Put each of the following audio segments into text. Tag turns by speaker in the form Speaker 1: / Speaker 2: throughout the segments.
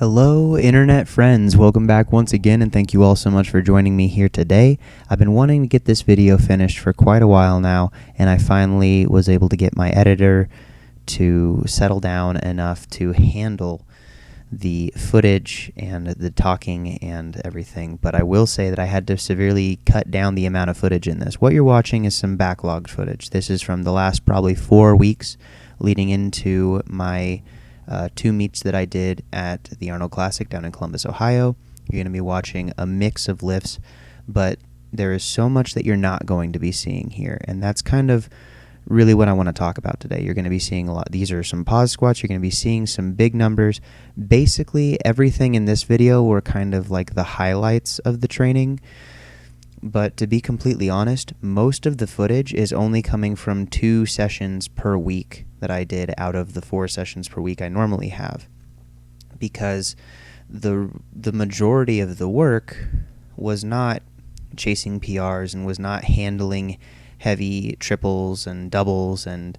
Speaker 1: Hello, internet friends. Welcome back once again, and thank you all so much for joining me here today. I've been wanting to get this video finished for quite a while now, and I finally was able to get my editor to settle down enough to handle the footage and the talking and everything. But I will say that I had to severely cut down the amount of footage in this. What you're watching is some backlogged footage. This is from the last probably 4 weeks leading into my 2 meets that I did at the Arnold Classic down in Columbus, Ohio. You're going to be watching a mix of lifts, but there is so much that you're not going to be seeing here, and that's kind of really what I want to talk about today. You're going to be seeing a lot. These are some pause squats. You're going to be seeing some big numbers. Basically, everything in this video were kind of like the highlights of the training, but to be completely honest, most of the footage is only coming from 2 sessions per week that I did out of the 4 sessions per week I normally have, because the majority of the work was not chasing PRs and was not handling heavy triples and doubles and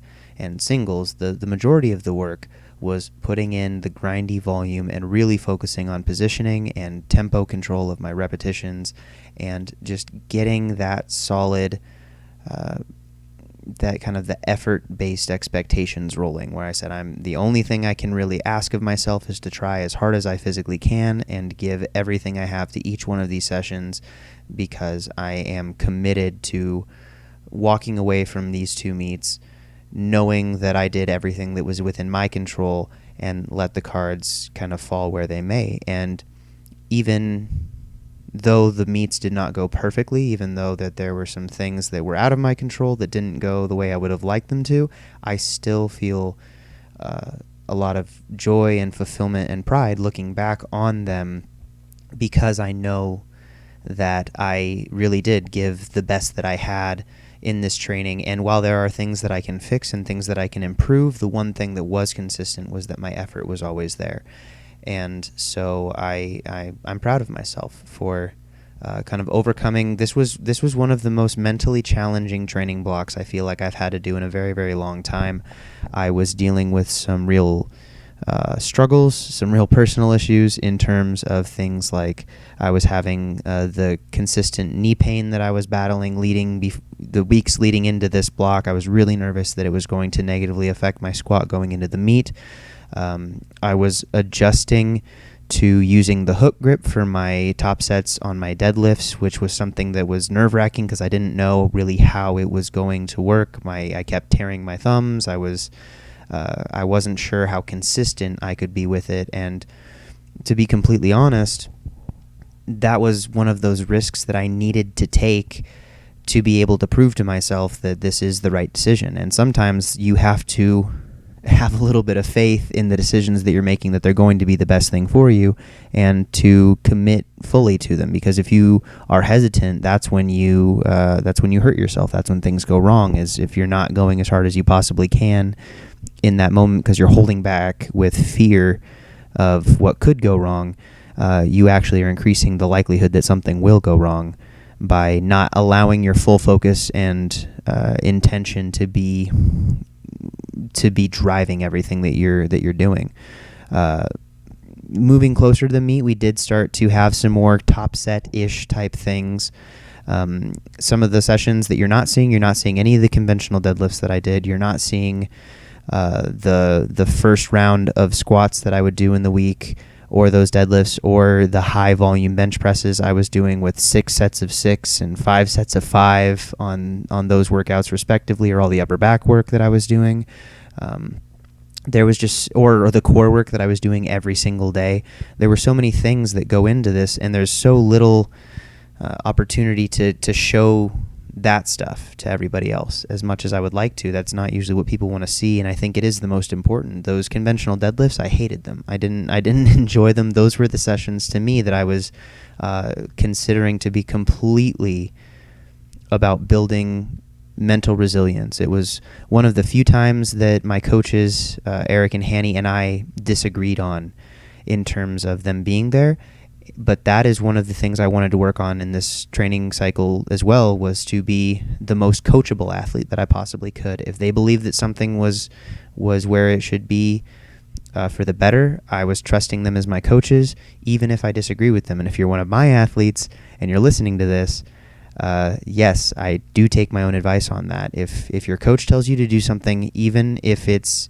Speaker 1: singles. The majority of the work was putting in the grindy volume and really focusing on positioning and tempo control of my repetitions and just getting that solid that kind of the effort-based expectations rolling, where I said the only thing I can really ask of myself is to try as hard as I physically can and give everything I have to each one of these sessions, because I am committed to walking away from these 2 meets knowing that I did everything that was within my control and let the cards kind of fall where they may. And even though the meets did not go perfectly, even though that there were some things that were out of my control that didn't go the way I would have liked them to, I still feel a lot of joy and fulfillment and pride looking back on them, because I know that I really did give the best that I had in this training. And while there are things that I can fix and things that I can improve, the one thing that was consistent was that my effort was always there. And so I'm proud of myself for kind of overcoming. This was one of the most mentally challenging training blocks I feel like I've had to do in a very, very long time. I was dealing with some real struggles, some real personal issues in terms of things like I was having the consistent knee pain that I was battling the weeks leading into this block. I was really nervous that it was going to negatively affect my squat going into the meet. I was adjusting to using the hook grip for my top sets on my deadlifts, which was something that was nerve-wracking because I didn't know really how it was going to work. I kept tearing my thumbs. I wasn't sure how consistent I could be with it, and to be completely honest, that was one of those risks that I needed to take to be able to prove to myself that this is the right decision. And sometimes you have to have a little bit of faith in the decisions that you're making, that they're going to be the best thing for you, and to commit fully to them. Because if you are hesitant, that's when you hurt yourself. That's when things go wrong, is if you're not going as hard as you possibly can in that moment because you're holding back with fear of what could go wrong. You actually are increasing the likelihood that something will go wrong by not allowing your full focus and intention to be driving everything that you're doing. Moving closer to the meet, we did start to have some more top set-ish type things. Some of the sessions that you're not seeing any of the conventional deadlifts that I did. You're not seeing the first round of squats that I would do in the week, or those deadlifts, or the high volume bench presses I was doing with 6 sets of 6 and 5 sets of 5 on those workouts respectively, or all the upper back work that I was doing. There was just, or the core work that I was doing every single day. There were so many things that go into this, and there's so little opportunity to show that stuff to everybody else as much as I would like to. That's not usually what people want to see, and I think it is the most important. Those conventional deadlifts, I hated them. I didn't enjoy them. Those were the sessions to me that I was considering to be completely about building mental resilience. It was one of the few times that my coaches, Eric and Hanny, and I disagreed on in terms of them being there. But that is one of the things I wanted to work on in this training cycle as well, was to be the most coachable athlete that I possibly could. If they believed that something was where it should be, for the better. I was trusting them as my coaches, even if I disagree with them. And if you're one of my athletes and you're listening to this, yes, I do take my own advice on that. If your coach tells you to do something, even if it's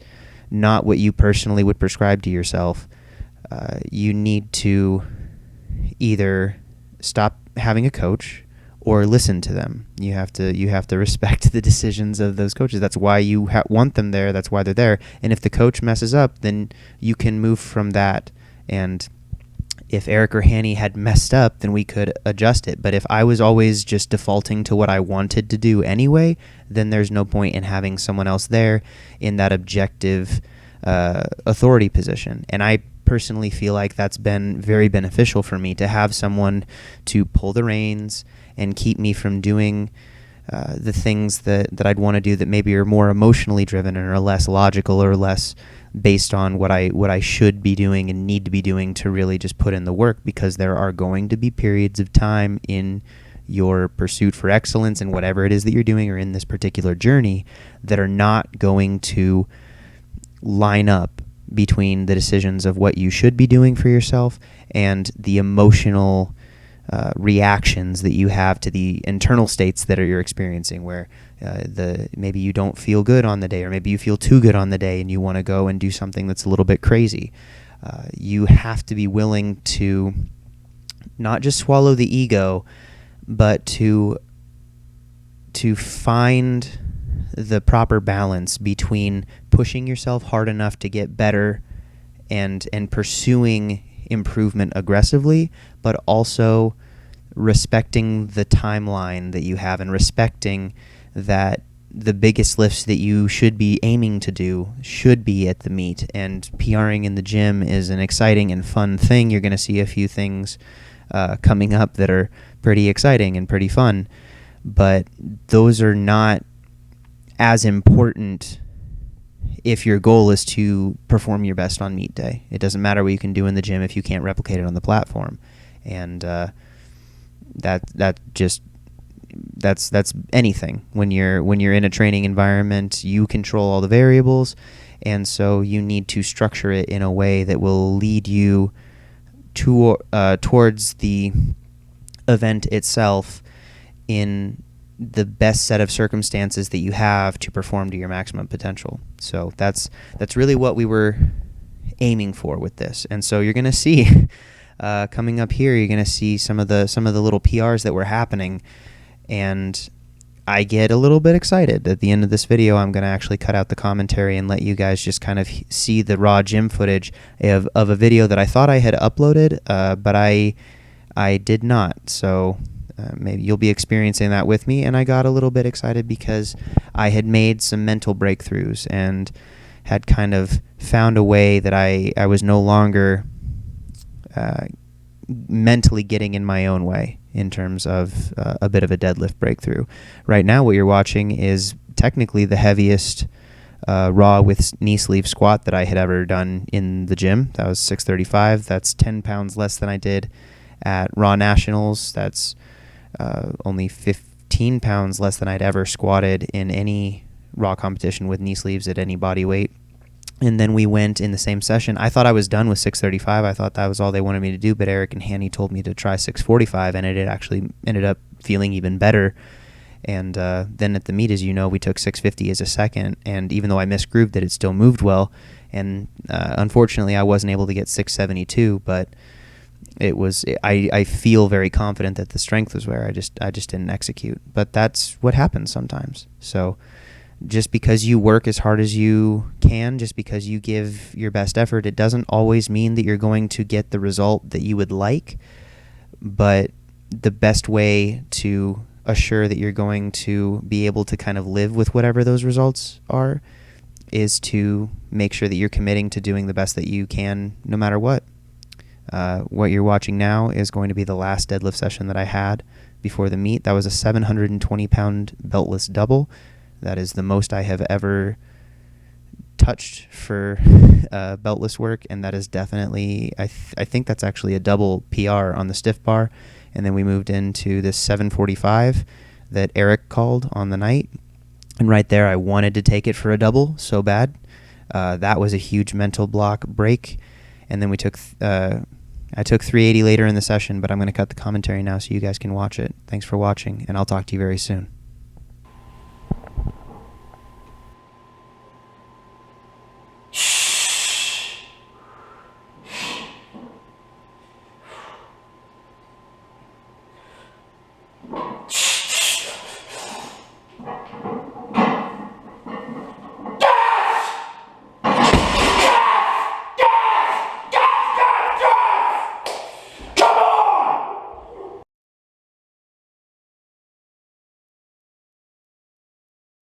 Speaker 1: not what you personally would prescribe to yourself, you need to either stop having a coach or listen to them. You have to respect the decisions of those coaches. That's why you want them there. That's why they're there. And if the coach messes up, then you can move from that. And if Eric or Hanny had messed up, then we could adjust it. But if I was always just defaulting to what I wanted to do anyway, then there's no point in having someone else there in that objective authority position. And I personally feel like that's been very beneficial for me to have someone to pull the reins and keep me from doing the things that I'd want to do that maybe are more emotionally driven and are less logical or less based on what I should be doing and need to be doing to really just put in the work, because there are going to be periods of time in your pursuit for excellence and whatever it is that you're doing or in this particular journey that are not going to line up between the decisions of what you should be doing for yourself and the emotional reactions that you have to the internal states that you're experiencing, where maybe you don't feel good on the day, or maybe you feel too good on the day and you want to go and do something that's a little bit crazy. You have to be willing to not just swallow the ego, but to find the proper balance between pushing yourself hard enough to get better and pursuing improvement aggressively, but also respecting the timeline that you have and respecting that the biggest lifts that you should be aiming to do should be at the meet. And PRing in the gym is an exciting and fun thing. You're going to see a few things coming up that are pretty exciting and pretty fun, but those are not as important if your goal is to perform your best on meet day. It doesn't matter what you can do in the gym if you can't replicate it on the platform. And that's anything. When you're in a training environment, you control all the variables, and so you need to structure it in a way that will lead you towards the event itself in the best set of circumstances that you have to perform to your maximum potential. So that's really what we were aiming for with this. And so you're going to see coming up here, you're going to see some of the little PRs that were happening, and I get a little bit excited. At the end of this video, I'm going to actually cut out the commentary and let you guys just kind of see the raw gym footage of a video that I thought I had uploaded, but I did not. So maybe you'll be experiencing that with me. And I got a little bit excited because I had made some mental breakthroughs and had kind of found a way that I was no longer mentally getting in my own way in terms of a bit of a deadlift breakthrough. Right now what you're watching is technically the heaviest raw with knee sleeve squat that I had ever done in the gym. That was 635. That's 10 pounds less than I did at Raw Nationals. That's only 15 pounds less than I'd ever squatted in any raw competition with knee sleeves at any body weight. And then we went in the same session. I thought I was done with 635. I thought that was all they wanted me to do, but Eric and Hanny told me to try 645, and it actually ended up feeling even better. And then at the meet, as you know, we took 650 as a second, and even though I misgrooved it, it still moved well. And unfortunately, I wasn't able to get 672, but I feel very confident that the strength was where I just didn't execute. But that's what happens sometimes. So just because you work as hard as you can, just because you give your best effort, it doesn't always mean that you're going to get the result that you would like. But the best way to assure that you're going to be able to kind of live with whatever those results are is to make sure that you're committing to doing the best that you can no matter what. What you're watching now is going to be the last deadlift session that I had before the meet. That was a 720-pound beltless double. That is the most I have ever touched for beltless work, and that is definitely, I think that's actually a double PR on the stiff bar. And then we moved into this 745 that Eric called on the night, and right there I wanted to take it for a double so bad. That was a huge mental block break. And then I took 380 later in the session, but I'm going to cut the commentary now so you guys can watch it. Thanks for watching, and I'll talk to you very soon.